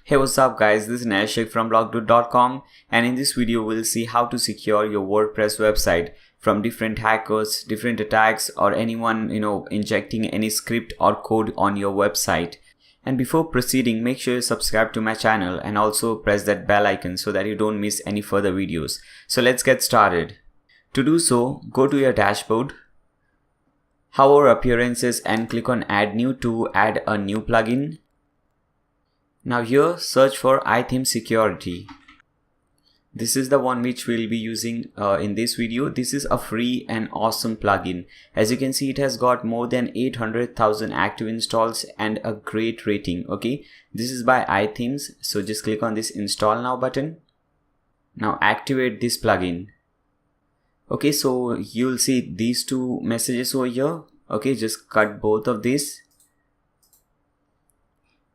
Hey, what's up guys, this is Nashik from blogdude.com, and in this video we'll see how to secure your WordPress website from different hackers, different attacks, or anyone injecting any script or code on your website. And before proceeding, make sure you subscribe to my channel and also press that bell icon so that you don't miss any further videos. So let's get started. To do so, go to your dashboard, hover appearances and click on add new to add a new plugin. Now here search for iThemes security. This is the one which we'll be using in this video. This is a free and awesome plugin. As you can see, it has got more than 800,000 active installs and a great rating. Okay, this is by iThemes. So just click on this install now button. Now activate this plugin. Okay, so you'll see these two messages over here. Okay, just cut both of these.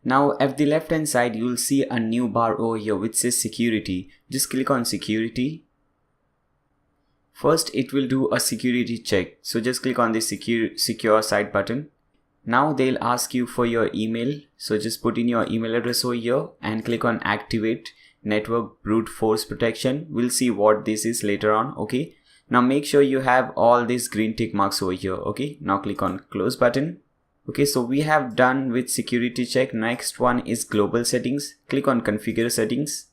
Now at the left hand side you will see a new bar over here which says security. Just click on security. First it will do a security check, so just click on the secure site button. Now they'll ask you for your email, so just put in your email address over here and click on activate network brute force protection. We'll see what this is later on. Okay, now make sure you have all these green tick marks over here. Okay, now click on close button. Okay, so we have done with security check. Next one is global settings. Click on configure settings.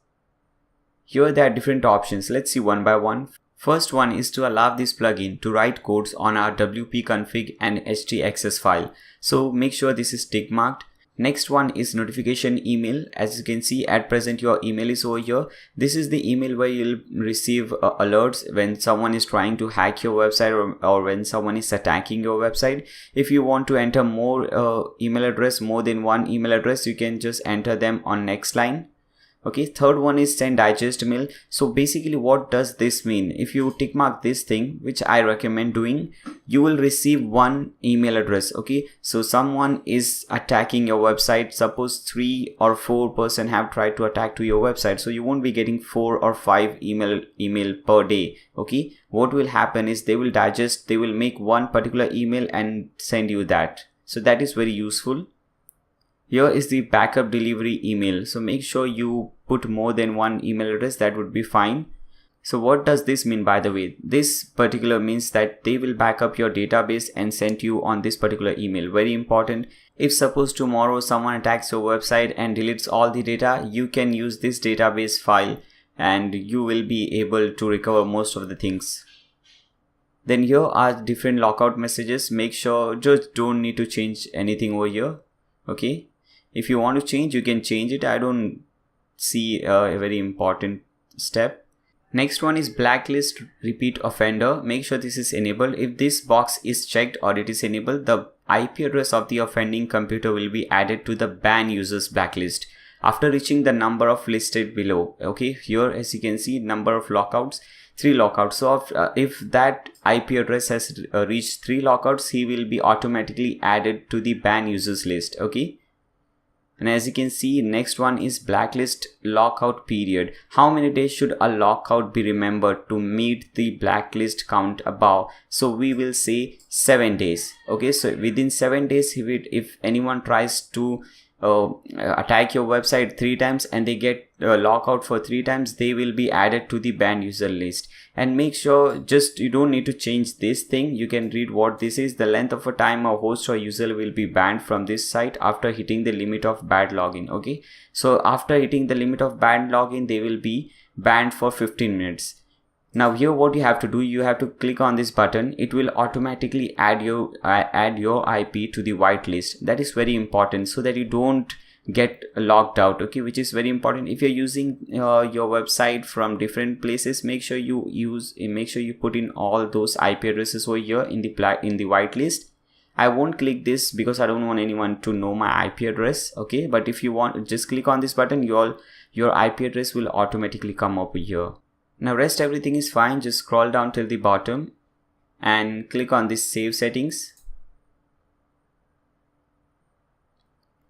Here there are different options. Let's see one by one. First one is to allow this plugin to write codes on our wp-config and htaccess file. So make sure this is tick marked. Next one is notification email. As you can see, at present your email is over here. This is the email where you'll receive alerts when someone is trying to hack your website or when someone is attacking your website. If you want to enter more email address, more than one email address, you can just enter them on next line. Okay, third one is send digest mail. So basically what does this mean? If you tick mark this thing, which I recommend doing, you will receive one email address. Okay, so someone is attacking your website. Suppose 3 or 4 person have tried to attack to your website, so you won't be getting 4 or 5 email per day. Okay, what will happen is they will make one particular email and send you that. So that is very useful. Here is the backup delivery email. So make sure you put more than one email address, that would be fine. So what does this mean, by the way? This particular means that they will back up your database and send you on this particular email. Very important. If suppose tomorrow someone attacks your website and deletes all the data, you can use this database file and you will be able to recover most of the things. Then here are different lockout messages. Make sure, just don't need to change anything over here. Okay, if you want to change, you can change it. I don't see a very important step. Next one is blacklist repeat offender. Make sure this is enabled. If this box is checked or it is enabled, the IP address of the offending computer will be added to the ban users blacklist after reaching the number of listed below. Okay, here as you can see, number of lockouts, 3 lockouts. So if that IP address has reached 3 lockouts, he will be automatically added to the ban users list. Okay, and as you can see, next one is blacklist lockout period. How many days should a lockout be remembered to meet the blacklist count above? So we will say 7 days. Okay, so within 7 days, if anyone tries to attack your website 3 times and they get lockout for 3 times, they will be added to the banned user list. And make sure, just you don't need to change this thing. You can read what this is. The length of a time a host or user will be banned from this site after hitting the limit of bad login. Okay, so after hitting the limit of bad login, they will be banned for 15 minutes. Now here what you have to do, you have to click on this button. It will automatically add your IP to the whitelist. That is very important so that you don't get locked out. Okay, which is very important. If you're using your website from different places, make sure you put in all those IP addresses over here in the whitelist. I won't click this because I don't want anyone to know my IP address. Okay, but if you want, just click on this button. Your IP address will automatically come up here. Now rest everything is fine. Just scroll down till the bottom and click on this save settings.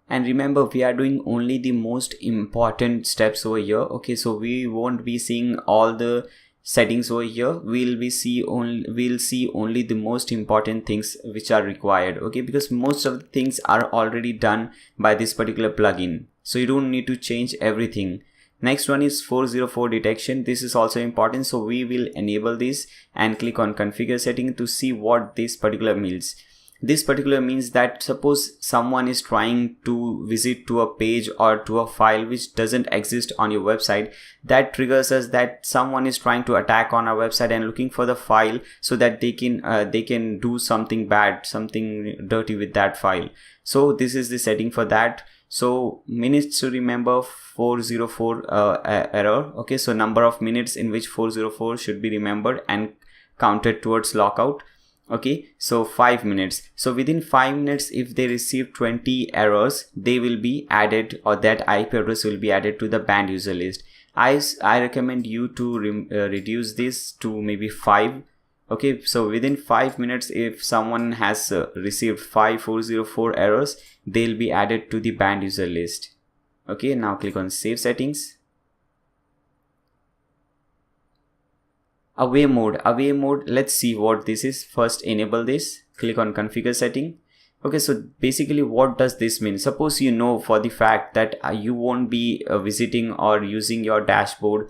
And remember, we are doing only the most important steps over here. Okay, so we won't be seeing all the settings over here. We'll see only the most important things which are required. Okay, because most of the things are already done by this particular plugin. so you don't need to change everything. Next one is 404 detection. This is also important, so we will enable this and click on configure setting to see what this particular means. This particular means that suppose someone is trying to visit to a page or to a file which doesn't exist on your website, that triggers us that someone is trying to attack on our website and looking for the file so that they can do something bad, something dirty with that file. So this is the setting for that. So minutes to remember 404 error. Okay, so number of minutes in which 404 should be remembered and counted towards lockout. Okay, so 5 minutes. So within 5 minutes, if they receive 20 errors, they will be added, or that IP address will be added to the banned user list. I recommend you to reduce this to maybe 5. Okay, so within 5 minutes, if someone has received 404 errors, they'll be added to the banned user list. Okay, now click on save settings. Away mode, let's see what this is. First enable this, click on configure setting. Okay, so basically what does this mean? Suppose you know for the fact that you won't be visiting or using your dashboard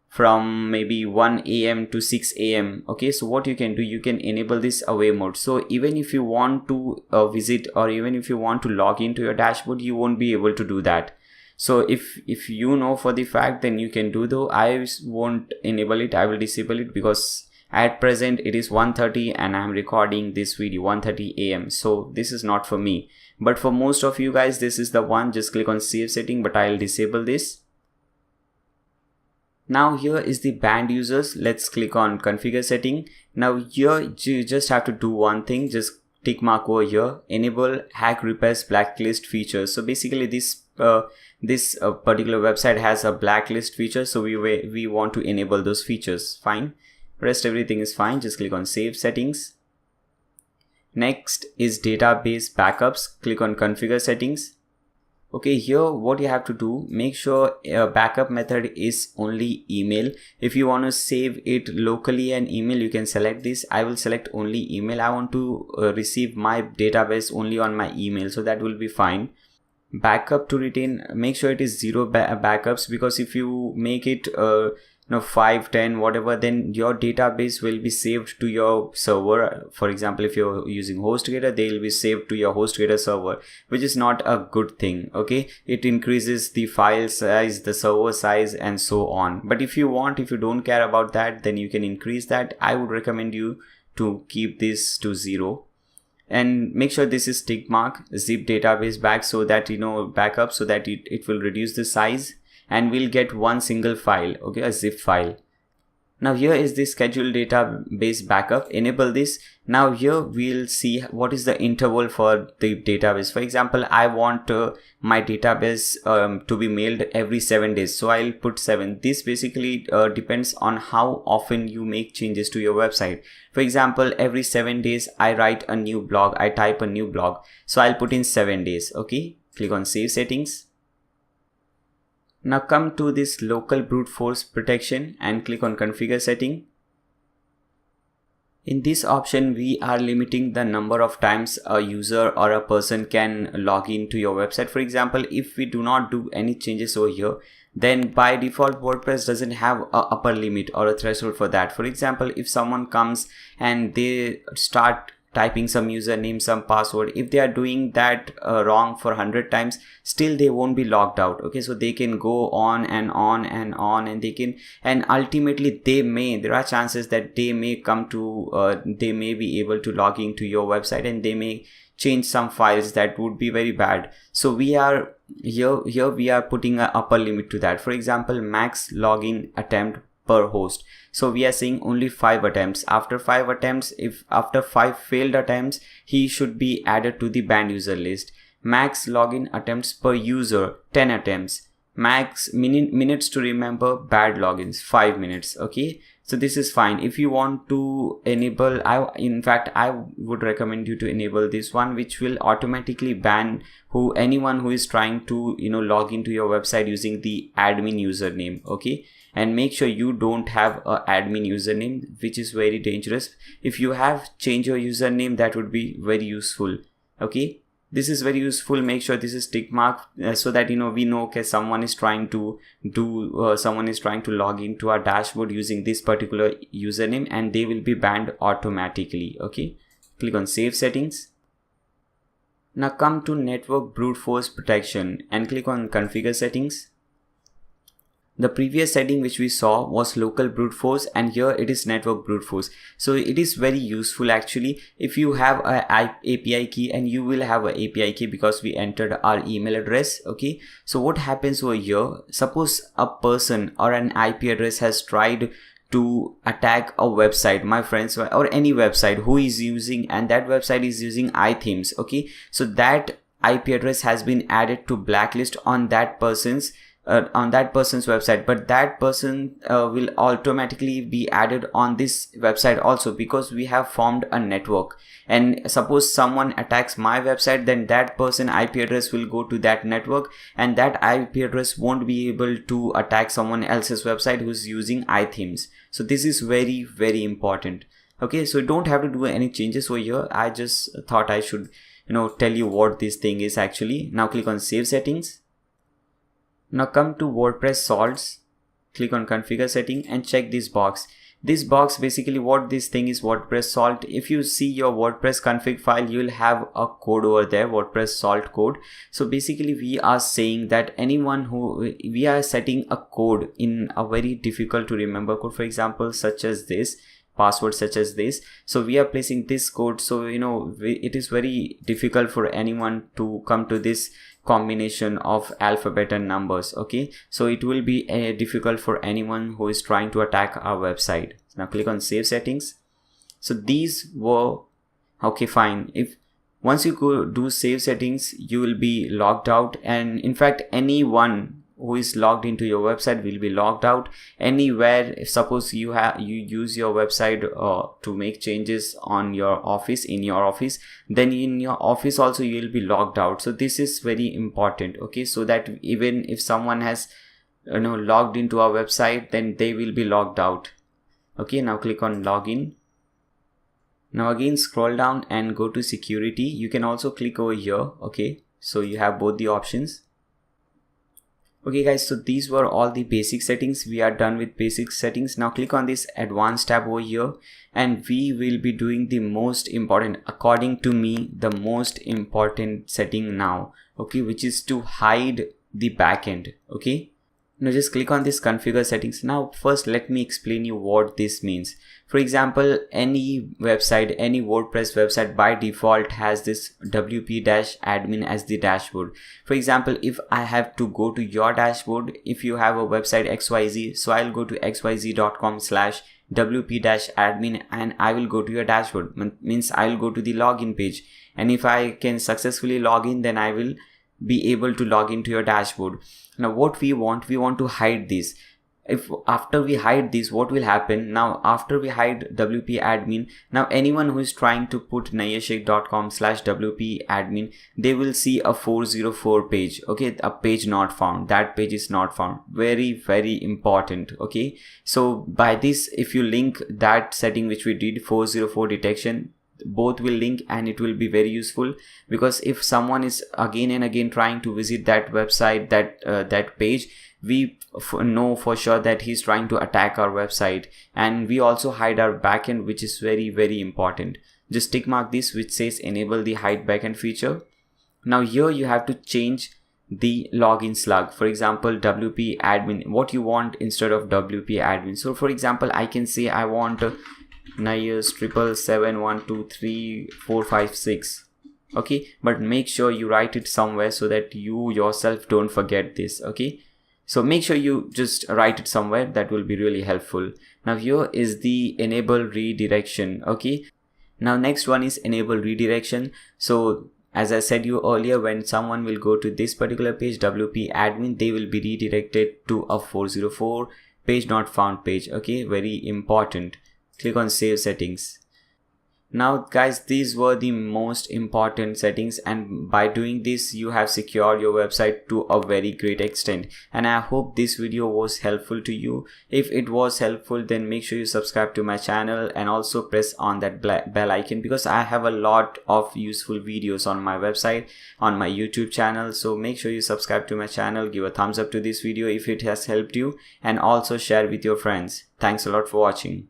from maybe 1 AM to 6 AM. Okay, so what you can do, you can enable this away mode. So even if you want to visit, or even if you want to log into your dashboard, you won't be able to do that. So if you know for the fact, then you can do, though I won't enable it, I will disable it, because at present it is 1:30 and I'm recording this video 1:30 AM. So this is not for me, but for most of you guys this is the one. Just click on save setting, but I'll disable this. Now here is the banned users. Let's click on configure setting. Now here you just have to do one thing, just tick mark over here, enable hack repairs blacklist features. So basically this particular website has a blacklist feature, so we want to enable those features. Fine, rest everything is fine. Just click on save settings. Next is database backups. Click on configure settings. Okay, here what you have to do, make sure a backup method is only email. If you want to save it locally and email, you can select this. I will select only email. I want to receive my database only on my email, so that will be fine. Backup to retain, make sure it is 0 backups, because if you make it 5, 10, whatever, then your database will be saved to your server. For example, if you're using HostGator, they will be saved to your HostGator server, which is not a good thing. Okay, it increases the file size, the server size, and so on. But if you don't care about that, then you can increase that. I would recommend you to keep this to 0. And make sure this is tick mark zip database back, so that backup, so that it will reduce the size and we'll get one single file. Okay, a zip file. Now here is the scheduled database backup. Enable this. Now here we'll see what is the interval for the database. For example, I want my database to be mailed every 7 days, so I'll put 7. This basically depends on how often you make changes to your website. For example, every 7 days I write a new blog, I type a new blog, so I'll put in 7 days. Okay, click on save settings. Now come to this local brute force protection and click on configure setting. In this option, we are limiting the number of times a user or a person can log into your website. For example, if we do not do any changes over here, then by default WordPress doesn't have a upper limit or a threshold for that. For example, if someone comes and they start typing some username, some password, if they are doing that wrong for 100 times, still they won't be logged out. Okay, so they can go on and on and on, and and ultimately there are chances that they may they may be able to log into your website, and they may change some files that would be very bad. So we are here we are putting an upper limit to that. For example, max login attempt per host. So we are saying only 5 attempts. After 5 attempts, if after 5 failed attempts, he should be added to the banned user list. Max login attempts per user, 10 attempts. Max minutes to remember bad logins, 5 minutes. Okay, so this is fine. If you want to enable, I would recommend you to enable this one, which will automatically ban anyone who is trying to log into your website using the admin username. Okay, and make sure you don't have a admin username, which is very dangerous. If you have, change your username, that would be very useful. Okay, This is very useful. Make sure this is tick mark so that we know, okay, someone is trying to log into our dashboard using this particular username, and they will be banned automatically. Okay, click on save settings. Now come to network brute force protection and click on configure settings. The previous setting which we saw was local brute force, and here it is network brute force. So it is very useful actually. If you have a API key, and you will have a API key because we entered our email address. Okay, so what happens over here, suppose a person or an IP address has tried to attack a website, my friends, or any website who is using, and that website is using iThemes. Okay, so that IP address has been added to blacklist on that person's website, but that person will automatically be added on this website also, because we have formed a network. And suppose someone attacks my website, then that person IP address will go to that network, and that IP address won't be able to attack someone else's website who's using iThemes. So this is very, very important. Okay, so don't have to do any changes over here. I just thought I should tell you what this thing is actually. Now click on save settings. Now come to WordPress Salts, click on configure setting and check this box. This box, basically what this thing is, WordPress Salt. If you see your WordPress config file, you will have a code over there, WordPress Salt code. So basically we are saying that we are setting a code in a very difficult to remember code, for example, such as this, password such as this. So we are placing this code, so it is very difficult for anyone to come to this combination of alphabet and numbers. Okay, so it will be difficult for anyone who is trying to attack our website. Now click on save settings. So these were okay, fine. If once you go do save settings, you will be logged out, and in fact anyone who is logged into your website will be logged out anywhere. If suppose you use your website to make changes on your office, in your office, then in your office also you will be logged out. So this is very important. Okay, so that even if someone has logged into our website, then they will be logged out. Okay, now click on login. Now again scroll down and go to security. You can also click over here. Okay, so you have both the options. Okay guys, so these were all the basic settings. We are done with basic settings. Now click on this advanced tab over here, and we will be doing the most important, according to me, the most important setting now. Okay, which is to hide the backend. Okay, now just click on this configure settings. Now first let me explain you what this means. For example, any website, any WordPress website by default has this wp-admin as the dashboard. For example, if I have to go to your dashboard, if you have a website XYZ, so I'll go to xyz.com/wp-admin and I will go to your dashboard. Means I'll go to the login page, and if I can successfully log in, then I will be able to log into your dashboard. Now what we want to hide this. If after we hide this, what will happen? Now after we hide wp-admin, now anyone who is trying to put nayashik.com/wp-admin, they will see a 404 page. Okay, a page not found. That page is not found. Very, very important. Okay, so by this, if you link that setting which we did, 404 detection, both will link, and it will be very useful, because if someone is again and again trying to visit that website, that page, we know for sure that he's trying to attack our website. And we also hide our backend, which is very, very important. Just tick mark this which says enable the hide backend feature. Now here you have to change the login slug. For example, wp-admin, what you want instead of wp-admin. So for example, I can say I want Nayash 777123456. Okay, but make sure you write it somewhere so that you yourself don't forget this. Okay, so make sure you just write it somewhere. That will be really helpful. Now here is the enable redirection. Okay, now next one is enable redirection. So as I said you earlier, when someone will go to this particular page, wp-admin, they will be redirected to a 404 page not found page. Okay, very important. Click on save settings. Now guys, these were the most important settings, and by doing this you have secured your website to a very great extent. And I hope this video was helpful to you. If it was helpful, then make sure you subscribe to my channel and also press on that bell icon, because I have a lot of useful videos on my website, on my YouTube channel. So make sure you subscribe to my channel, give a thumbs up to this video if it has helped you, and also share with your friends. Thanks a lot for watching.